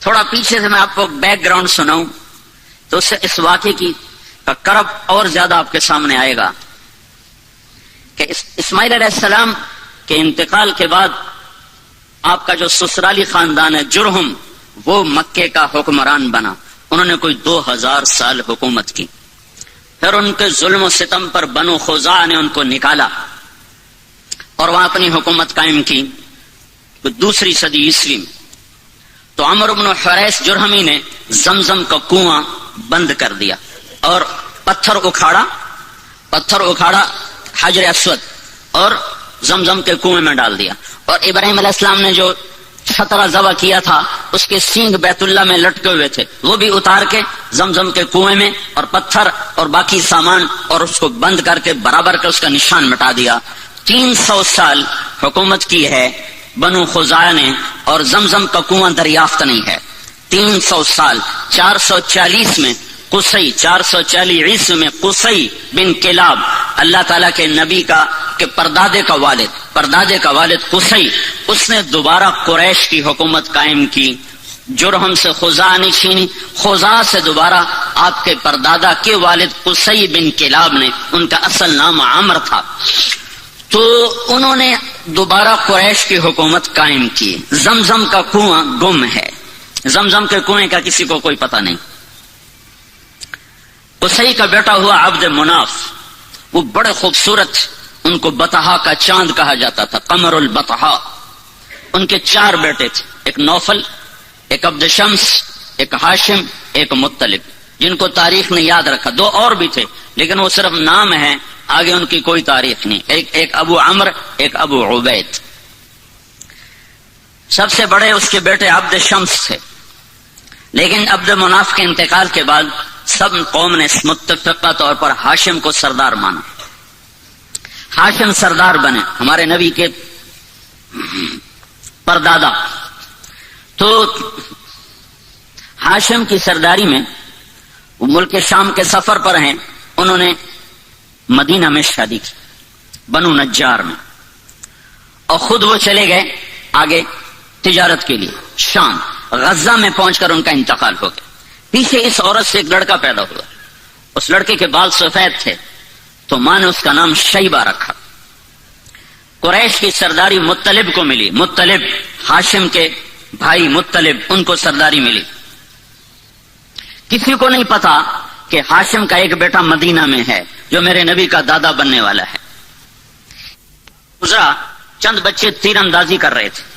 تھوڑا پیچھے سے میں آپ کو بیک گراؤنڈ سناؤں تو اس سے اس واقعے کی کا کرب اور زیادہ آپ کے سامنے آئے گا کہ اسماعیل علیہ السلام کے انتقال کے بعد آپ کا جو سسرالی خاندان ہے جرہم، وہ مکے کا حکمران بنا. انہوں نے کوئی 2000 سال حکومت کی. پھر ان کے ظلم و ستم پر بنو خزاعہ نے ان کو نکالا اور وہاں اپنی حکومت قائم کی دوسری صدی عیسوی میں. تو عمرو بن حریث جرہمی نے زمزم کا کنواں بند کر دیا اور پتھر اکھاڑا حجر اسود اور زمزم کے کنویں میں ڈال دیا. اور ابراہیم علیہ السلام نے جو چھترا ذبح کیا تھا اس کے سینگ بیت اللہ میں لٹکے ہوئے تھے، وہ بھی اتار کے زمزم کے کنویں میں، اور پتھر اور باقی سامان اور اس کو بند کر کے برابر کر اس کا نشان مٹا دیا. 300 سال حکومت کی ہے بنو خزاعہ نے اور زمزم کا کنواں دریافت نہیں ہے. 300 سال. 440 میں قصی، 440 عیسوی میں قصی بن کلاب، اللہ تعالیٰ کے نبی کا کہ پردادے کا والد قصی، اس نے دوبارہ قریش کی حکومت قائم کی. جرہم سے خزاعہ نے چھینی، خزاعہ سے دوبارہ آپ کے پردادا کے والد قصی بن کلاب نے، ان کا اصل نام عمر تھا، تو انہوں نے دوبارہ قریش کی حکومت قائم کی. زمزم کا کنواں گم ہے، زمزم کے کنویں کا کسی کو کوئی پتہ نہیں. قصی کا بیٹا ہوا عبد مناف، وہ بڑے خوبصورت، ان کو بطحا کا چاند کہا جاتا تھا، قمر البطحا. ان کے 4 بیٹے تھے، ایک نوفل، ایک عبد شمس، ایک ہاشم، ایک مطلب، جن کو تاریخ نے یاد رکھا. 2 اور بھی تھے لیکن وہ صرف نام ہے، آگے ان کی کوئی تاریخ نہیں. ایک ابو عمر، ایک ابو عبید. سب سے بڑے اس کے بیٹے عبد شمس تھے، لیکن عبد مناف کے انتقال کے بعد سب قوم نے متفقہ طور پر ہاشم کو سردار مانا. ہاشم سردار بنے، ہمارے نبی کے پردادا. تو ہاشم کی سرداری میں وہ ملک شام کے سفر پر ہیں، انہوں نے مدینہ میں شادی کی بنو نجار میں، اور خود وہ چلے گئے آگے تجارت کے لیے شام. غزہ میں پہنچ کر ان کا انتقال ہو گیا. پیچھے اس عورت سے ایک لڑکا پیدا ہوا، اس لڑکے کے بال سفید تھے تو ماں نے اس کا نام شیبہ رکھا. قریش کی سرداری مطلب کو ملی، مطلب ہاشم کے بھائی مطلب، ان کو سرداری ملی. کسی کو نہیں پتا کہ ہاشم کا ایک بیٹا مدینہ میں ہے جو میرے نبی کا دادا بننے والا ہے. گزرا، چند بچے تیر اندازی کر رہے تھے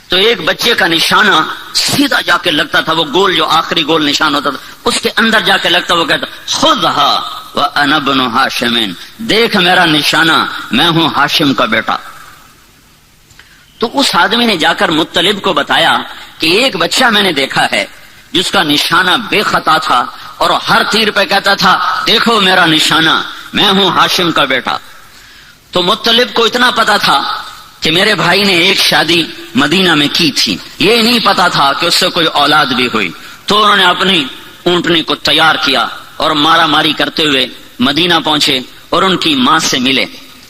تو ایک بچے کا نشانہ سیدھا جا کے لگتا تھا، وہ گول جو آخری گول نشان ہوتا تھا اس کے اندر جا کے لگتا. وہ کہتا خذھا وانا ابن ہاشم، دیکھ میرا نشانہ، میں ہوں ہاشم کا بیٹا. تو اس آدمی نے جا کر مطلب کو بتایا کہ ایک بچہ میں نے دیکھا ہے جس کا نشانہ بے خطا تھا اور ہر تیر پہ کہتا تھا دیکھو میرا نشانہ، میں ہوں ہاشم کا بیٹا. تو مطلب کو اتنا پتا تھا کہ میرے بھائی نے ایک شادی مدینہ میں کی تھی، یہ نہیں پتا تھا کہ اس سے کوئی اولاد بھی ہوئی. تو انہوں نے اپنی اونٹنی کو تیار کیا اور مارا ماری کرتے ہوئے مدینہ پہنچے اور ان کی ماں سے ملے.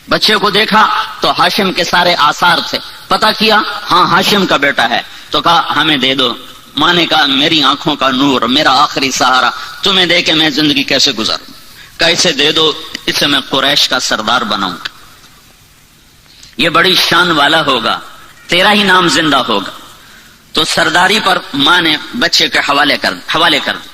بچے کو دیکھا تو ہاشم کے سارے آثار تھے، پتا کیا ہاں ہاشم کا بیٹا ہے. تو کہا ہمیں دے دو. ماں نے کہا میری آنکھوں کا نور، میرا آخری سہارا، تمہیں دے کے میں زندگی کیسے گزاروں؟ کیسے دے دو، اسے میں قریش کا سردار بناؤں گا، یہ بڑی شان والا ہوگا، تیرا ہی نام زندہ ہوگا. تو سرداری پر ماں نے بچے کے حوالے کر دی.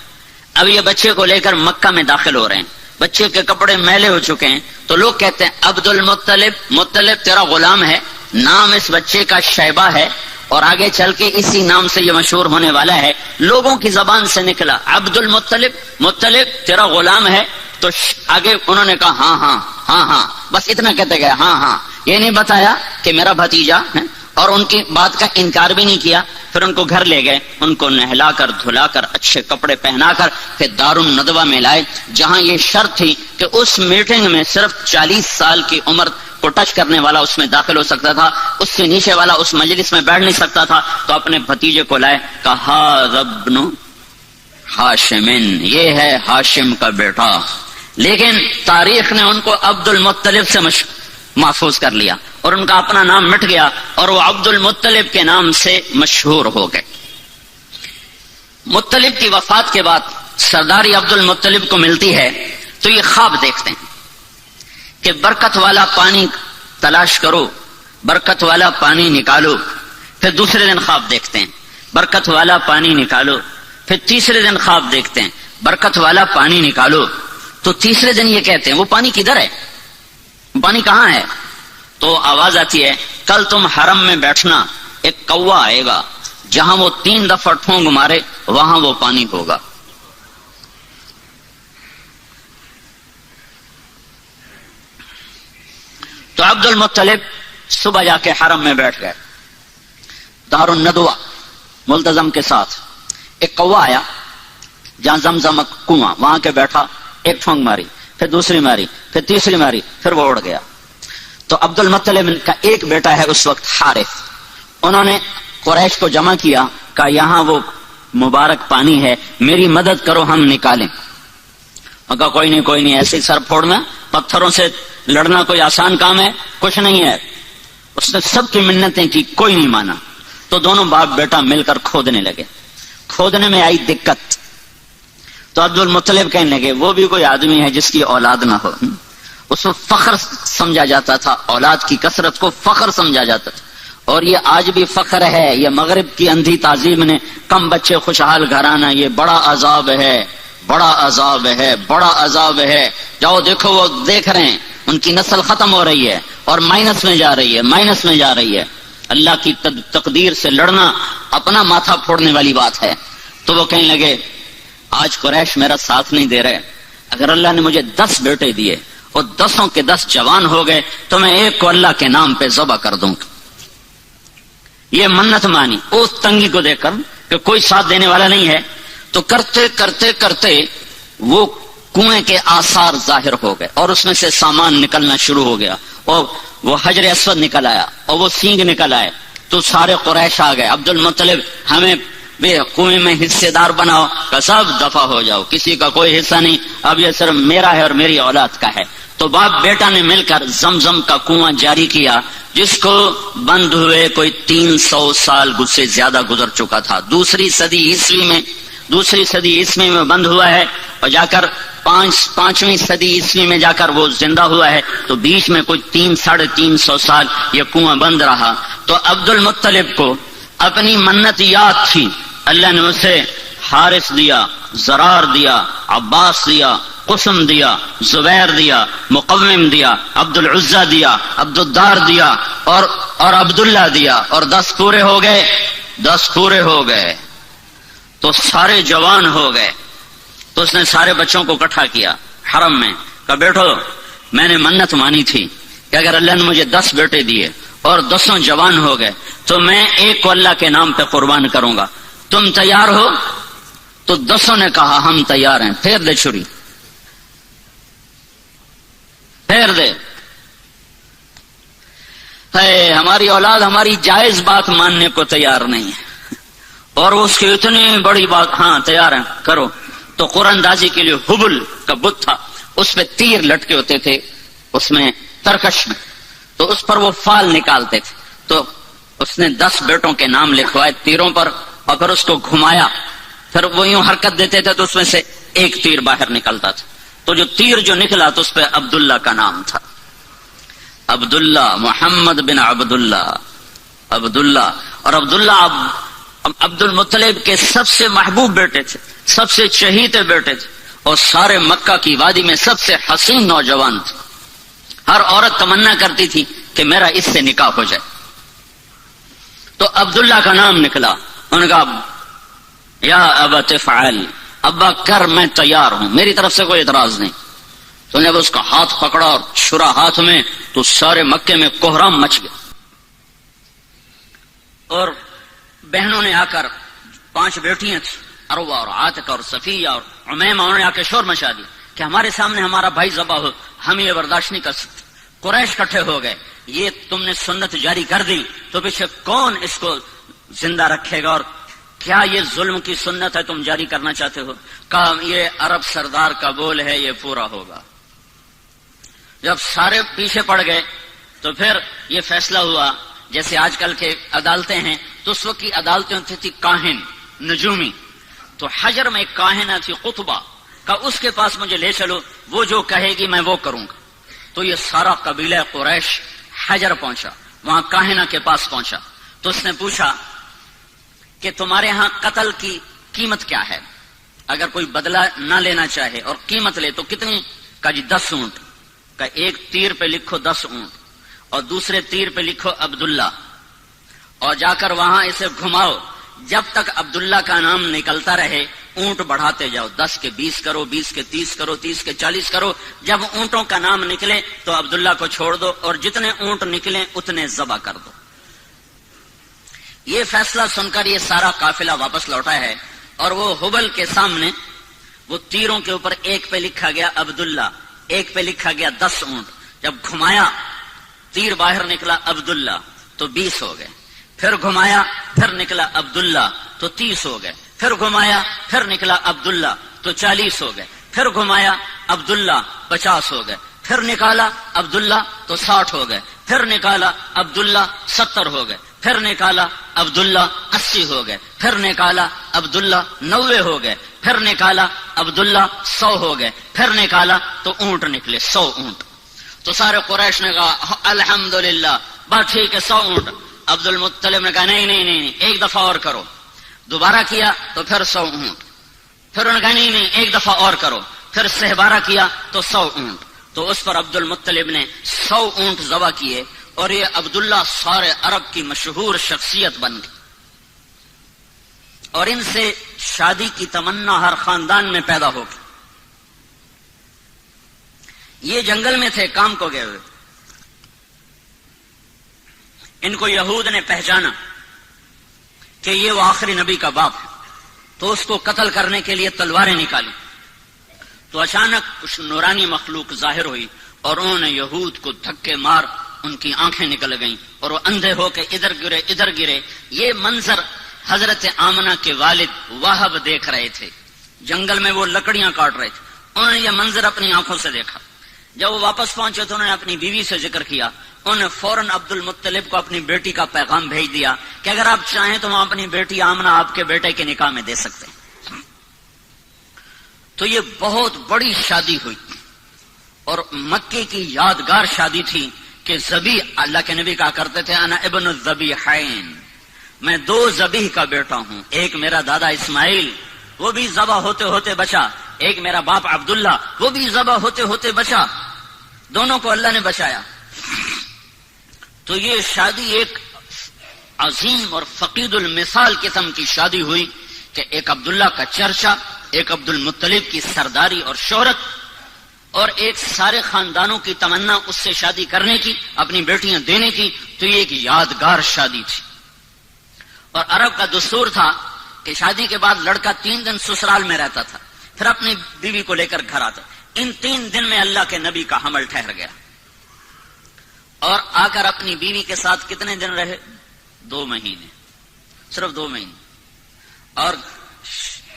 اب یہ بچے کو لے کر مکہ میں داخل ہو رہے ہیں، بچے کے کپڑے میلے ہو چکے ہیں. تو لوگ کہتے ہیں عبد المطلب، مطلب تیرا غلام ہے، نام اس بچے کا شیبہ ہے اور آگے چل کے اسی نام سے یہ مشہور ہونے والا ہے. لوگوں کی زبان سے نکلا عبد المطلب، مطلب تیرا غلام ہے. تو آگے انہوں نے کہا ہاں ہاں ہاں ہاں، بس اتنا کہتے گئے ہاں ہاں، یہ نہیں بتایا کہ میرا بھتیجا ہے، اور ان کی بات کا انکار بھی نہیں کیا. پھر ان کو گھر لے گئے، ان کو نہلا کر دھلا کر اچھے کپڑے پہنا کر پھر دار الندوہ میں لائے، جہاں یہ شرط تھی کہ اس میٹنگ میں صرف 40 سال کی عمر کو ٹچ کرنے والا اس میں داخل ہو سکتا تھا، اس سے نیچے والا اس مجلس میں بیٹھ نہیں سکتا تھا. تو اپنے بھتیجے کو لائے، کہا ابن ہاشم، یہ ہے ہاشم کا بیٹا. لیکن تاریخ نے ان کو عبد المطلب سے محفوظ کر لیا اور ان کا اپنا نام مٹ گیا اور وہ عبد المطلب کے نام سے مشہور ہو گئے. مطلب کی وفات کے بعد سرداری عبد المطلب کو ملتی ہے تو یہ خواب دیکھتے ہیں کہ برکت والا پانی تلاش کرو، برکت والا پانی نکالو. پھر دوسرے دن خواب دیکھتے ہیں برکت والا پانی نکالو. پھر تیسرے دن خواب دیکھتے ہیں برکت والا پانی نکالو. تو تیسرے دن یہ کہتے ہیں وہ پانی کدھر ہے، پانی کہاں ہے؟ تو آواز آتی ہے کل تم حرم میں بیٹھنا، ایک کوا آئے گا، جہاں وہ 3 دفعہ ٹھونگ مارے وہاں وہ پانی ہوگا. تو عبد المطلب صبح جا کے حرم میں بیٹھ گئے دار الندوہ ملتزم کے ساتھ. ایک کوا آیا جہاں زمزم کنواں، وہاں کے بیٹھا، ایک ٹھونگ ماری، پھر دوسری ماری، پھر تیسری ماری، پھر وہ اڑ گیا. تو عبد المطلب کا ایک بیٹا ہے اس وقت حارث، انہوں نے قریش کو جمع کیا، کہا یہاں وہ مبارک پانی ہے، میری مدد کرو ہم نکالیں. اور کہا کوئی نہیں ایسے سر پھوڑنا، پتھروں سے لڑنا کوئی آسان کام ہے؟ کچھ نہیں ہے. اس نے سب کی منتیں کی، کوئی نہیں مانا. تو دونوں باپ بیٹا مل کر کھودنے لگے. کھودنے میں آئی دقت، تو عبد المطلب کہنے لگے وہ بھی کوئی آدمی ہے جس کی اولاد نہ ہو. اس کو فخر سمجھا جاتا تھا، اولاد کی کثرت کو فخر سمجھا جاتا تھا. اور یہ آج بھی فخر ہے. یہ مغرب کی اندھی تعظیم نے کم بچے خوشحال گھرانا، یہ بڑا عذاب ہے، بڑا عذاب ہے، بڑا عذاب ہے. جاؤ دیکھو، وہ دیکھ رہے ہیں ان کی نسل ختم ہو رہی ہے اور مائنس میں جا رہی ہے، مائنس میں جا رہی ہے. اللہ کی تقدیر سے لڑنا اپنا ماتھا پھوڑنے والی بات ہے. تو وہ کہنے لگے آج قریش میرا ساتھ نہیں دے رہے، اگر اللہ نے مجھے 10 بیٹے دیے اور 10 کے 10 جوان ہو گئے تو میں ایک کو اللہ کے نام پہ ذبح کر دوں. یہ منت مانی اس تنگی کو دیکھ کر کہ کوئی ساتھ دینے والا نہیں ہے. تو کرتے کرتے کرتے وہ کنویں کے آثار ظاہر ہو گئے اور اس میں سے سامان نکلنا شروع ہو گیا، اور وہ حجر اسود نکل آیا اور وہ سینگ نکل آئے. تو سارے قریش آ گئے، عبد المطلب ہمیں کنویں میں حصے دار بناؤ. کہ سب دفع ہو جاؤ، کسی کا کوئی حصہ نہیں، اب یہ صرف میرا ہے اور میری اولاد کا ہے. تو باپ بیٹا نے مل کر زمزم کا کنواں جاری کیا، جس کو بند ہوئے کوئی 300 سال سے زیادہ گزر چکا تھا. دوسری صدی عیسوی میں بند ہوا ہے، اور جا کر 5ویں صدی عیسوی میں جا کر وہ زندہ ہوا ہے. تو بیچ میں کوئی 300-350 سال یہ کنواں بند رہا. تو عبد المطلب کو اپنی منت یاد تھی، اللہ نے اسے حارث دیا، زرار دیا، عباس دیا، قسم دیا، زبیر دیا، مقوم دیا، عبد العزہ دیا، عبد الدار دیا اور عبداللہ دیا، اور 10 پورے ہو گئے. 10 پورے ہو گئے تو سارے جوان ہو گئے. تو اس نے سارے بچوں کو اکٹھا کیا حرم میں، کہا بیٹھو میں نے منت مانی تھی کہ اگر اللہ نے مجھے 10 بیٹے دیے اور 10 جوان ہو گئے تو میں ایک کو اللہ کے نام پہ قربان کروں گا، تم تیار ہو؟ تو 10 نے کہا ہم تیار ہیں. پھیر دے چھری، پھیر دے. ہماری اولاد ہماری جائز بات ماننے کو تیار نہیں ہے، اور اس کی اتنی بڑی بات، ہاں تیار ہیں کرو. تو قرآن اندازی کے لیے حبل کا بت تھا، اس پہ تیر لٹکے ہوتے تھے، اس میں ترکش میں، تو اس پر وہ فال نکالتے تھے. تو اس نے 10 بیٹوں کے نام لکھوائے تیروں پر، اور پھر اس کو گھمایا، پھر وہ یوں حرکت دیتے تھے تو اس میں سے ایک تیر باہر نکلتا تھا. تو جو تیر جو نکلا تو اس پہ عبداللہ کا نام تھا، عبداللہ، محمد بن عبداللہ، عبداللہ. اور عبداللہ عبد المطلب کے سب سے محبوب بیٹے تھے، سب سے چہیتے بیٹے تھے، اور سارے مکہ کی وادی میں سب سے حسین نوجوان تھے. ہر عورت تمنا کرتی تھی کہ میرا اس سے نکاح ہو جائے. تو عبداللہ کا نام نکلا. انہوں نے کہا یا ابت افعل، ابا کر، میں تیار ہوں، میری طرف سے کوئی اعتراض نہیں. تو نے اس کا ہاتھ پکڑا اور چھرا ہاتھ میں، تو سارے مکے میں کوہرام مچ گیا. اور بہنوں نے آ کر، 5 بیٹیاں تھیں، عروہ اور عاتقہ اور صفیہ اور عمیمہ، انہوں نے آ کے شور مچا دیا کہ ہمارے سامنے ہمارا بھائی ذبح ہو، ہم یہ برداشت نہیں کر سکتے. قریش کٹھے ہو گئے، یہ تم نے سنت جاری کر دی تو پیچھے کون اس کو زندہ رکھے گا، اور کیا یہ ظلم کی سنت ہے تم جاری کرنا چاہتے ہو؟ کہا یہ عرب سردار کا بول ہے، یہ پورا ہوگا. جب سارے پیچھے پڑ گئے تو پھر یہ فیصلہ ہوا، جیسے آج کل کے عدالتیں ہیں، تو اس وقت کی عدالتیں ہوتی تھی کاہن، نجومی. تو حجر میں ایک کاہنہ تھی قطبہ کا، اس کے پاس مجھے لے چلو، وہ جو کہے گی میں وہ کروں گا۔ تو یہ سارا قبیلہ قریش حجر پہنچا، وہاں کاہنہ کے پاس پہنچا، تو اس نے پوچھا کہ تمہارے ہاں قتل کی قیمت کیا ہے؟ اگر کوئی بدلہ نہ لینا چاہے اور قیمت لے تو کتنی؟ کا جی 10 اونٹ کا، ایک تیر پہ لکھو 10 اونٹ اور دوسرے تیر پہ لکھو عبداللہ، اور جا کر وہاں اسے گھماؤ، جب تک عبداللہ کا نام نکلتا رہے اونٹ بڑھاتے جاؤ، 10 کے 20 کرو، 20 کے 30 کرو، 30 کے 40 کرو، جب اونٹوں کا نام نکلے تو عبداللہ کو چھوڑ دو اور جتنے اونٹ نکلیں اتنے ذبح کر دو۔ یہ فیصلہ سن کر یہ سارا قافلہ واپس لوٹا ہے، اور وہ حبل کے سامنے وہ تیروں کے اوپر ایک پہ لکھا گیا عبداللہ، ایک پہ لکھا گیا 10 اونٹ، جب گھمایا تیر باہر نکلا عبداللہ تو 20 ہو گئے، پھر گھمایا پھر نکلا عبداللہ تو 30 ہو گئے، پھر گھمایا پھر نکلا عبداللہ تو 40 ہو گئے، پھر گھمایا عبداللہ 50 ہو گئے، پھر نکالا عبداللہ تو 60 ہو گئے، پھر نکالا عبداللہ 70 ہو گئے، پھر نکالا عبداللہ 80 ہو گئے، پھر نکالا عبداللہ 90 ہو گئے، پھر نکالا عبداللہ 100 ہو گئے، پھر نکالا تو اونٹ نکلے 100 اونٹ۔ تو سارے قریش نے کہا الحمدللہ، بات ٹھیک ہے 100 اونٹ۔ عبد المطلب نے کہا نہیں نہیں نہیں، ایک دفعہ اور کرو۔ دوبارہ کیا تو پھر 100 اونٹ، پھر انہوں نے کہا نہیں نہیں ایک دفعہ اور کرو، پھر 12 کیا تو 100 اونٹ۔ تو اس پر عبد المطلب نے 100 اونٹ ذبح کیے، اور یہ عبداللہ سارے عرب کی مشہور شخصیت بن گئی، اور ان سے شادی کی تمنا ہر خاندان میں پیدا ہو گئی۔ یہ جنگل میں تھے کام کو گئے ہوئے، ان کو یہود نے پہچانا کہ یہ وہ آخری نبی کا باپ ہے، تو اس کو قتل کرنے کے لیے تلواریں نکالی، تو اچانک کچھ نورانی مخلوق ظاہر ہوئی اور انہوں نے یہود کو دھکے مار ان کی آنکھیں نکل گئیں اور وہ اندھے ہو کے ادھر گرے ادھر گرے۔ یہ منظر حضرت آمنہ کے والد وہب دیکھ رہے تھے، جنگل میں وہ لکڑیاں کاٹ رہے تھے، انہوں نے یہ منظر اپنی آنکھوں سے دیکھا۔ جب وہ واپس پہنچے تو انہوں نے اپنی بیوی سے ذکر کیا، انہوں نے فوراً عبد المطلب کو اپنی بیٹی کا پیغام بھیج دیا کہ اگر آپ چاہیں تو ہم اپنی بیٹی آمنہ آپ کے بیٹے کے نکاح میں دے سکتے ہیں۔ تو یہ بہت بڑی شادی ہوئی، اور مکے کی یادگار شادی تھی کہ ذبیح، اللہ کے نبی کہا کرتے تھے انا ابن الذبیحین، میں 2 ذبیح کا بیٹا ہوں، ایک میرا دادا اسماعیل وہ بھی ذبح ہوتے ہوتے بچا، ایک میرا باپ عبداللہ وہ بھی ذبح ہوتے ہوتے بچا، دونوں کو اللہ نے بچایا۔ تو یہ شادی ایک عظیم اور فقید المثال قسم کی شادی ہوئی کہ ایک عبداللہ کا چرچا، ایک عبد المطلب کی سرداری اور شہرت، اور ایک سارے خاندانوں کی تمنا اس سے شادی کرنے کی، اپنی بیٹیاں دینے کی۔ تو یہ ایک یادگار شادی تھی، اور عرب کا دستور تھا کہ شادی کے بعد لڑکا 3 دن سسرال میں رہتا تھا، پھر اپنی بیوی کو لے کر گھر آتا۔ ان 3 دن میں اللہ کے نبی کا حمل ٹھہر گیا، اور آ کر اپنی بیوی کے ساتھ کتنے دن رہے؟ 2 مہینے، صرف 2 مہینے، اور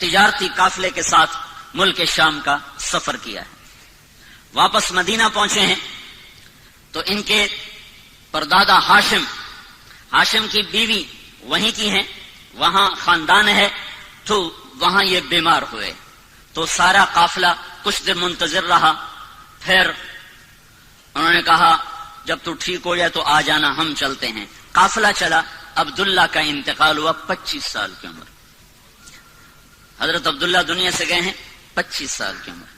تجارتی قافلے کے ساتھ ملک شام کا سفر کیا ہے۔ واپس مدینہ پہنچے ہیں تو ان کے پردادا ہاشم کی بیوی وہیں کی ہیں، وہاں خاندان ہے، تو وہاں یہ بیمار ہوئے، تو سارا قافلہ کچھ دن منتظر رہا، پھر انہوں نے کہا جب تو ٹھیک ہو جائے تو آ جانا، ہم چلتے ہیں۔ قافلہ چلا، عبداللہ کا انتقال ہوا 25 سال کی عمر، حضرت عبداللہ دنیا سے گئے ہیں 25 سال کی عمر،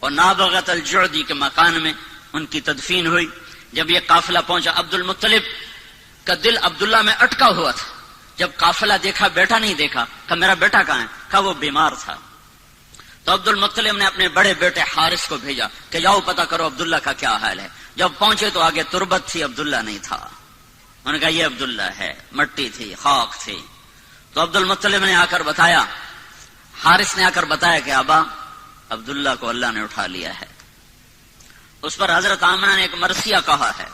اور نابغت الجعدی کے مکان میں ان کی تدفین ہوئی۔ جب یہ قافلہ پہنچا، عبد المطلب کا دل عبداللہ میں اٹکا ہوا تھا، جب قافلہ دیکھا بیٹا نہیں دیکھا، کہا میرا بیٹا کہاں ہے؟ کہا وہ بیمار تھا۔ تو عبد المطلب نے اپنے بڑے بیٹے حارث کو بھیجا کہ جاؤ پتہ کرو عبداللہ کا کیا حال ہے۔ جب پہنچے تو آگے تربت تھی، عبداللہ نہیں تھا۔ انہوں نے کہا یہ عبداللہ ہے، مٹی تھی، خاک تھی۔ تو عبد المطلب نے آ کر بتایا، حارث نے آ کر بتایا کہ ابا عبداللہ کو اللہ نے اٹھا لیا ہے۔ اس پر حضرت آمنہ نے ایک مرثیہ کہا ہے،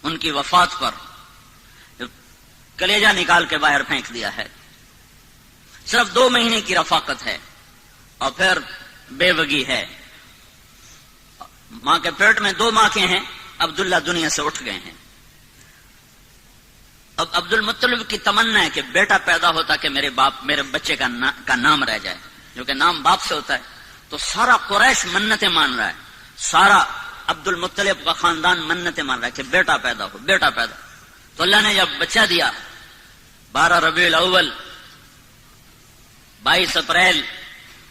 ان کی وفات پر کلیجہ نکال کے باہر پھینک دیا ہے۔ صرف 2 مہینے کی رفاقت ہے، اور پھر بیوگی ہے، ماں کے پیٹ میں 2 ماں کے ہیں، عبداللہ دنیا سے اٹھ گئے ہیں۔ اب عبد المطلب کی تمنا ہے کہ بیٹا پیدا ہوتا کہ میرے بچے کا نام رہ جائے، جو کہ نام باپ سے ہوتا ہے. تو سارا قریش منتیں مان رہا ہے، سارا عبد المطلب کا خاندان منتیں مان رہا ہے کہ بیٹا پیدا ہو، بیٹا پیدا. تو اللہ نے جب بچہ دیا 12 ربیع الاول 22 اپریل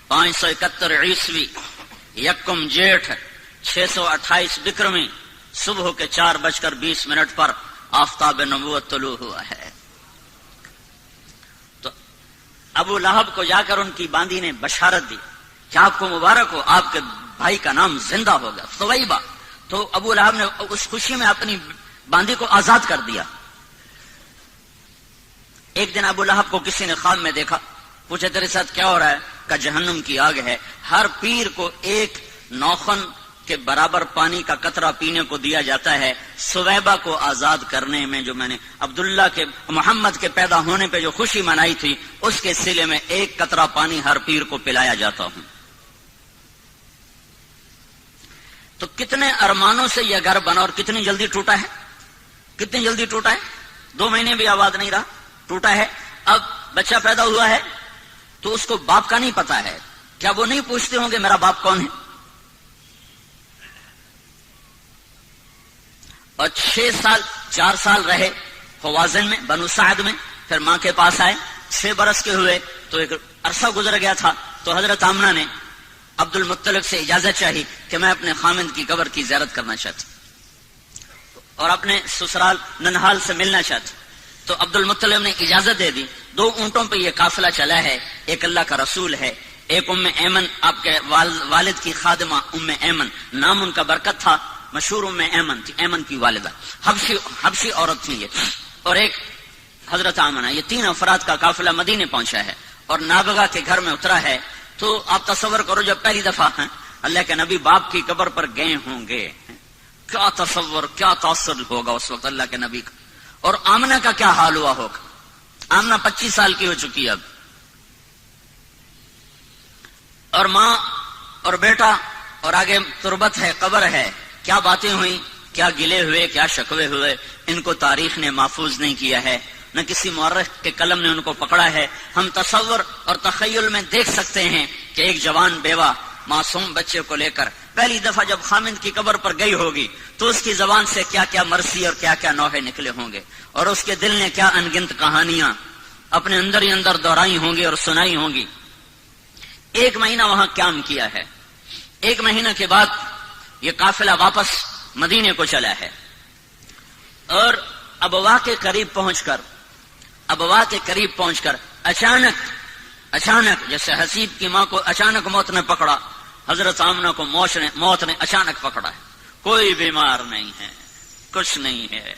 571 عیسوی، یکم جیٹھ 628 بکرمی، صبح کے 4:20 پر آفتاب نبوت طلوع ہوا ہے. تو ابو لہب کو جا کر ان کی باندی نے بشارت دی کہ آپ کو مبارک ہو، آپ کے بھائی کا نام زندہ ہوگا، ثویبہ. تو ابو لہب نے اس خوشی میں اپنی باندی کو آزاد کر دیا. ایک دن ابو لہب کو کسی نے خواب میں دیکھا، پوچھا تیرے ساتھ کیا ہو رہا ہے؟ کہ جہنم کی آگ ہے، ہر پیر کو ایک نوخن کے برابر پانی کا قطرہ پینے کو دیا جاتا ہے. ثویبہ کو آزاد کرنے میں جو میں نے عبداللہ کے محمد کے پیدا ہونے پہ جو خوشی منائی تھی، اس کے سلے میں ایک قطرہ پانی ہر پیر کو پلایا جاتا ہوں. تو کتنے ارمانوں سے یہ گھر بنا اور کتنی جلدی ٹوٹا ہے، کتنی جلدی ٹوٹا ہے. 2 مہینے بھی آباد نہیں رہا، ٹوٹا ہے. اب بچہ پیدا ہوا ہے تو اس کو باپ کا نہیں پتا ہے. کیا وہ نہیں پوچھتے ہوں گے میرا باپ کون ہے؟ اور 4 سال رہے خوازن میں، بنو سعد میں، پھر ماں کے پاس آئے. 6 برس کے ہوئے تو ایک عرصہ گزر گیا تھا. تو حضرت آمنہ نے عبد المطلب سے اجازت چاہی کہ میں اپنے خامند کی قبر کی زیارت کرنا چاہتی اور اپنے سسرال ننہال سے ملنا چاہتی. تو عبد المطلب نے اجازت دے دی. 2 اونٹوں پہ یہ قافلہ چلا ہے، ایک اللہ کا رسول ہے، ایک ام ایمن آپ کے والد کی خادمہ ام ایمن، نام ان کا برکت تھا، مشہور ام ایمن تھی، ایمن کی والدہ، حبشی عورت تھی یہ، اور ایک حضرت آمنہ. یہ 3 افراد کا قافلہ مدینے پہنچا ہے اور نابغہ کے گھر میں اترا ہے. تو آپ تصور کرو جب پہلی دفعہ اللہ کے نبی باپ کی قبر پر گئے ہوں گے، کیا تصور، کیا تاثر ہوگا اس وقت اللہ کے نبی کا. اور آمنہ کا کیا حال ہوا ہوگا. آمنہ 25 سال کی ہو چکی اب، اور ماں اور بیٹا، اور آگے تربت ہے، قبر ہے. کیا باتیں ہوئی، کیا گلے ہوئے، کیا شکوے ہوئے، ان کو تاریخ نے محفوظ نہیں کیا ہے، نہ کسی مورخ کے قلم نے ان کو پکڑا ہے. ہم تصور اور تخیل میں دیکھ سکتے ہیں کہ ایک جوان بیوہ معصوم بچے کو لے کر پہلی دفعہ جب خامند کی قبر پر گئی ہوگی تو اس کی زبان سے کیا کیا مرثی اور کیا کیا نوحے نکلے ہوں گے، اور اس کے دل نے کیا انگنت کہانیاں اپنے اندر ہی اندر دہرائی ہوں گی اور سنائی ہوں گی. 1 مہینہ وہاں قیام کیا ہے. 1 مہینہ کے بعد یہ قافلہ واپس مدینے کو چلا ہے. اور ابوا کے قریب پہنچ کر اچانک جیسے حسیب کی ماں کو اچانک موت نے پکڑا، حضرت آمنہ کو موت نے اچانک پکڑا ہے. کوئی بیمار نہیں ہے، کچھ نہیں ہے.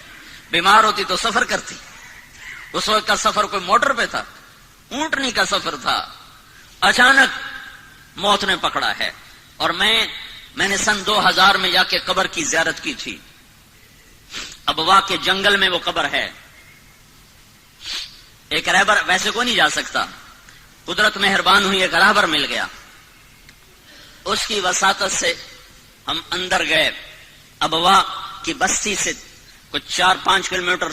بیمار ہوتی تو سفر کرتی. اس وقت کا سفر کوئی موٹر پہ تھا، اونٹنی کا سفر تھا. اچانک موت نے پکڑا ہے. اور میں نے سن 2000 میں جا کے قبر کی زیارت کی تھی. ابوا کے جنگل میں وہ قبر ہے. ایک رہبر، ویسے کوئی نہیں جا سکتا، قدرت مہربان ہوئی، ایک رہبر مل گیا. اس کی وساطت سے ہم اندر گئے. ابوا کی بستی سے کچھ 4-5 کلومیٹر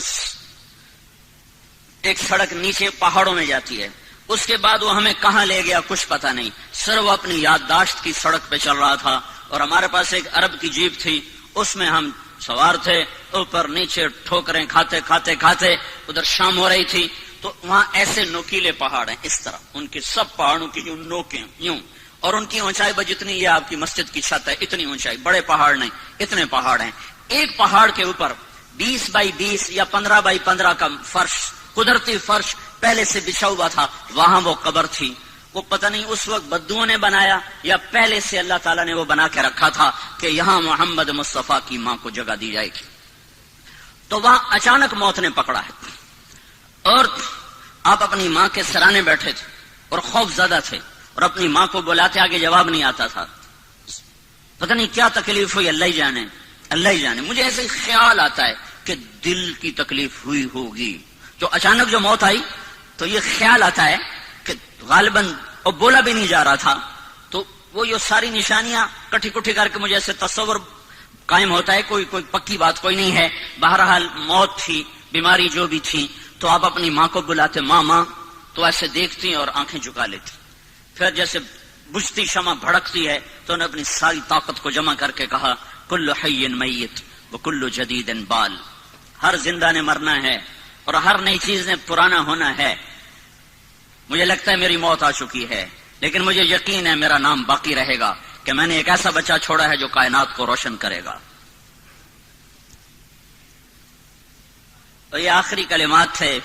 ایک سڑک نیچے پہاڑوں میں جاتی ہے. اس کے بعد وہ ہمیں کہاں لے گیا کچھ پتہ نہیں. سر وہ اپنی یادداشت کی سڑک پہ چل رہا تھا اور ہمارے پاس ایک عرب کی جیپ تھی، اس میں ہم سوار تھے. اوپر نیچے ٹھوکریں کھاتے کھاتے کھاتے ادھر شام ہو رہی تھی. تو وہاں ایسے نوکیلے پہاڑ ہیں اس طرح، ان کی سب پہاڑوں کی یوں نوکیں یوں، اور ان کی اونچائی جتنی یہ آپ کی مسجد کی چھت ہے اتنی اونچائی. بڑے پہاڑ نہیں، اتنے پہاڑ ہیں. ایک پہاڑ کے اوپر 20 بائی 20 یا 15 بائی 15 کا فرش، قدرتی فرش پہلے سے بچھا ہوا تھا. وہاں وہ قبر تھی. وہ پتہ نہیں اس وقت بدوؤں نے بنایا یا پہلے سے اللہ تعالیٰ نے وہ بنا کے رکھا تھا کہ یہاں محمد مصطفیٰ کی ماں کو جگہ دی جائے گی. تو وہاں اچانک موت نے پکڑا ہے. اور آپ اپنی ماں کے سرانے بیٹھے تھے اور خوف زدہ تھے اور اپنی ماں کو بلاتے، آگے جواب نہیں آتا تھا. پتہ نہیں کیا تکلیف ہوئی، اللہ ہی جانے، اللہ ہی جانے. مجھے ایسے خیال آتا ہے کہ دل کی تکلیف ہوئی ہوگی. جو اچانک جو موت آئی تو یہ خیال آتا ہے کہ غالباً اور بولا بھی نہیں جا رہا تھا. تو وہ یہ ساری نشانیاں کٹھی کٹھی کر کے مجھے ایسے تصور قائم ہوتا ہے. کوئی پکی بات کوئی نہیں ہے. بہرحال موت تھی، بیماری جو بھی تھی تو آپ اپنی ماں کو بلاتے، ماں ماں، تو ایسے دیکھتی اور آنکھیں جھکا لیتی. پھر جیسے بجھتی شمع بھڑکتی ہے تو انہوں نے اپنی ساری طاقت کو جمع کر کے کہا کل حی میت وکل جدید بال، ہر زندہ نے مرنا ہے اور ہر نئی چیز نے پرانا ہونا ہے. مجھے لگتا ہے میری موت آ چکی ہے، لیکن مجھے یقین ہے میرا نام باقی رہے گا کہ میں نے ایک ایسا بچہ چھوڑا ہے جو کائنات کو روشن کرے گا. تو یہ آخری کلمات تھے.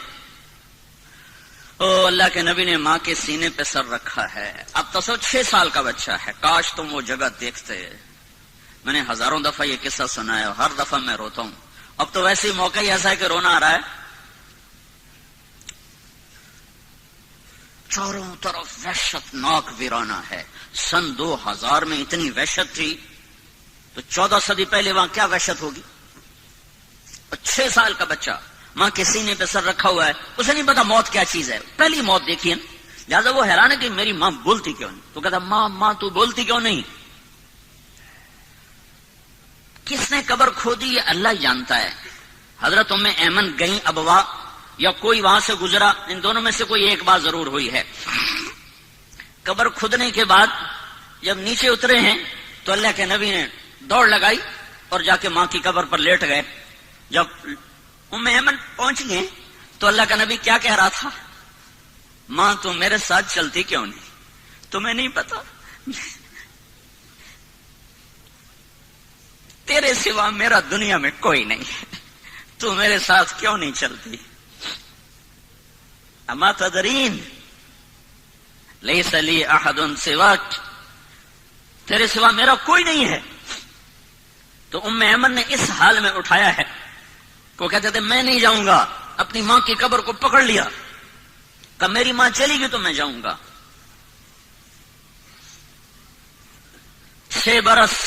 او اللہ کے نبی نے ماں کے سینے پہ سر رکھا ہے. اب تو 6 سال کا بچہ ہے. کاش تم وہ جگہ دیکھتے. میں نے ہزاروں دفعہ یہ قصہ سنا ہے، ہر دفعہ میں روتا ہوں. اب تو ویسے ہی موقع ہی ایسا ہے کہ رونا آ رہا ہے. چاروں طرف وحشت ناک ویرانہ ہے. سن 2000 میں اتنی وحشت تھی تو 14 صدی پہلے وہاں کیا وحشت ہوگی. اور 6 سال کا بچہ ماں کے سینے پہ سر رکھا ہوا ہے. اسے نہیں پتا موت کیا چیز ہے، پہلی موت دیکھی ہے. لہٰذا وہ حیران ہے کہ میری ماں بولتی کیوں نہیں. تو کہتا ماں ماں تو بولتی کیوں نہیں. کس نے قبر کھودی یہ اللہ جانتا ہے. حضرت ام ایمن گئیں ابوا یا کوئی وہاں سے گزرا، ان دونوں میں سے کوئی ایک بات ضرور ہوئی ہے. قبر کھودنے کے بعد جب نیچے اترے ہیں تو اللہ کے نبی نے دوڑ لگائی اور جا کے ماں کی قبر پر لیٹ گئے. جب ام ایمن پہنچ گئے تو اللہ کا نبی کیا کہہ رہا تھا، ماں تم میرے ساتھ چلتی کیوں نہیں. تمہیں نہیں پتا تیرے سوا میرا دنیا میں کوئی نہیں ہے، تو میرے ساتھ کیوں نہیں چلتی. اما تدرین لیس لی احد سواک، تیرے سوا میرا کوئی نہیں ہے. تو ام ایمن نے اس حال میں اٹھایا ہے وہ کہتے تھے میں نہیں جاؤں گا. اپنی ماں کی قبر کو پکڑ لیا، کہا میری ماں چلی گئی تو میں جاؤں گا. 6 برس،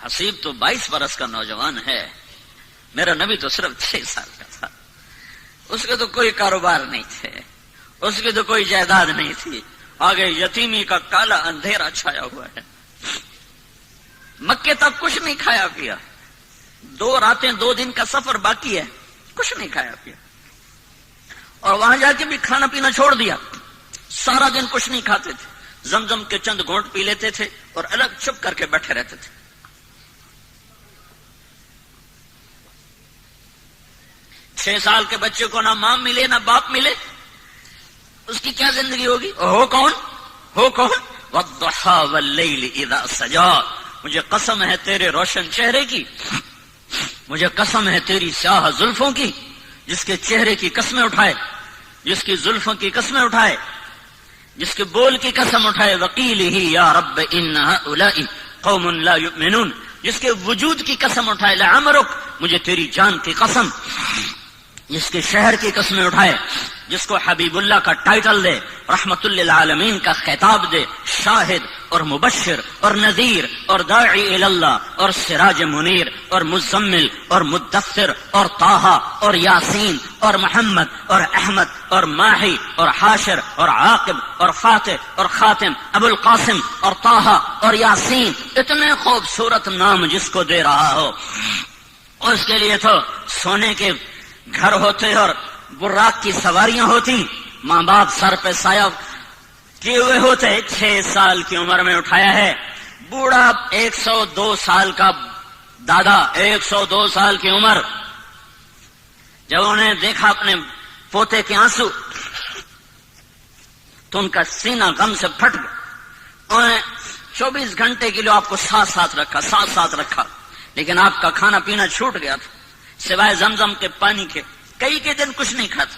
حسیب تو 22 برس کا نوجوان ہے. میرا نبی تو صرف 6 سال کا تھا. اس کے تو کوئی کاروبار نہیں تھے، اس کی تو کوئی جائیداد نہیں تھی. آگے یتیمی کا کالا اندھیرا چھایا ہوا ہے. مکے تک کچھ نہیں کھایا پیا. 2 راتیں 2 دن کا سفر باقی ہے، کچھ نہیں کھایا پیا. اور وہاں جا کے بھی کھانا پینا چھوڑ دیا. سارا دن کچھ نہیں کھاتے تھے. زمزم کے چند گھونٹ پی لیتے تھے اور الگ چھپ کر کے بیٹھے رہتے تھے. 6 سال کے بچے کو نہ ماں ملے نہ باپ ملے، اس کی کیا زندگی ہوگی. ہو کون والضحى واللیل اذا سجا. مجھے قسم ہے تیرے روشن چہرے کی، مجھے قسم ہے تیری سیاہ زلفوں کی، جس کے چہرے کی قسمیں اٹھائے، جس کی زلفوں کی قسمیں اٹھائے، جس کے بول کی قسم اٹھائے. وقیلہ یا رب ان ہؤلاء قوم لا یؤمنون، جس کے وجود کی قسم اٹھائے. لعمرک، مجھے تیری جان کی قسم. جس کے شہر کی قسمیں اٹھائے، جس کو حبیب اللہ کا ٹائٹل دے، رحمت للعالمین کا خطاب دے، شاہد اور مبشر اور نذیر اور داعی اللہ اور سراج منیر اور مزمل اور مدثر اور طٰہٰ اور یاسین اور محمد اور احمد اور ماہی اور حاشر اور عاقب اور فاتح اور خاتم، ابو القاسم اور طٰہٰ اور یاسین. اتنے خوبصورت نام جس کو دے رہا ہو. اس کے لیے تو سونے کے گھر ہوتے اور براق کی سواریاں ہوتی. ماں باپ سر پہ سایہ کیے ہوئے ہوتے. 6 سال کی عمر میں اٹھایا ہے. بوڑھا 102 سال کا دادا، 102 سال کی عمر. جب انہوں نے دیکھا اپنے پوتے کے آنسو تو ان کا سینہ غم سے پھٹ گیا. انہوں نے 24 گھنٹے کے لیے آپ کو ساتھ رکھا، لیکن آپ کا کھانا پینا چھوٹ گیا تھا سوائے زمزم کے پانی کے. کئی دن کچھ نہیں کھاتا.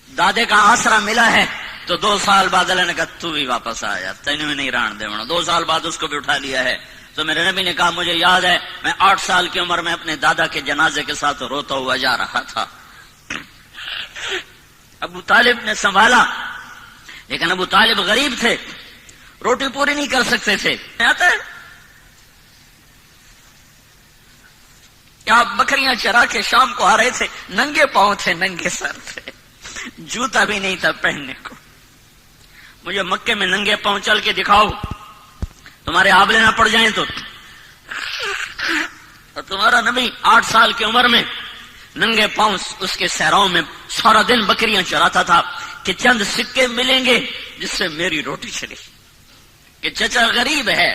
دادے کا آسرا ملا ہے تو 2 سال بعد اللہ نے کہا تو بھی واپس آیا، تینوں میں نہیں ران دے. 2 سال بعد اس کو بھی اٹھا لیا ہے. تو میرے نبی نے کہا مجھے یاد ہے میں 8 سال کی عمر میں اپنے دادا کے جنازے کے ساتھ روتا ہوا جا رہا تھا. ابو طالب نے سنبھالا، لیکن ابو طالب غریب تھے، روٹی پوری نہیں کر سکتے تھے. آتا ہے آپ بکریاں چرا کے شام کو آ رہے تھے، ننگے پاؤں تھے، ننگے سر تھے، جوتا بھی نہیں تھا پہننے کو. مجھے مکے میں ننگے پاؤں چل کے دکھاؤ، تمہارے آبلے نہ پڑ جائیں تو تمہارا نبی 8 سال کی عمر میں ننگے پاؤں اس کے صحراؤں میں سارا دن بکریاں چراتا تھا کہ چند سکے ملیں گے جس سے میری روٹی چلے، کہ چچا غریب ہے.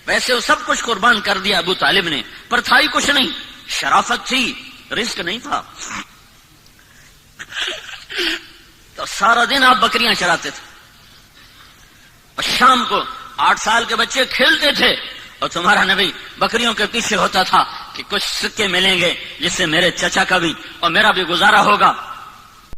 ویسے وہ سب کچھ قربان کر دیا ابو طالب نے، پر تھا ہی کچھ نہیں، شرافت تھی، رزق نہیں تھا. تو سارا دن آپ بکریاں چراتے تھے اور شام کو 8 سال کے بچے کھیلتے تھے اور تمہارا نبی بکریوں کے پیچھے ہوتا تھا کہ کچھ سکے ملیں گے جس سے میرے چچا کا بھی اور میرا بھی گزارا ہوگا.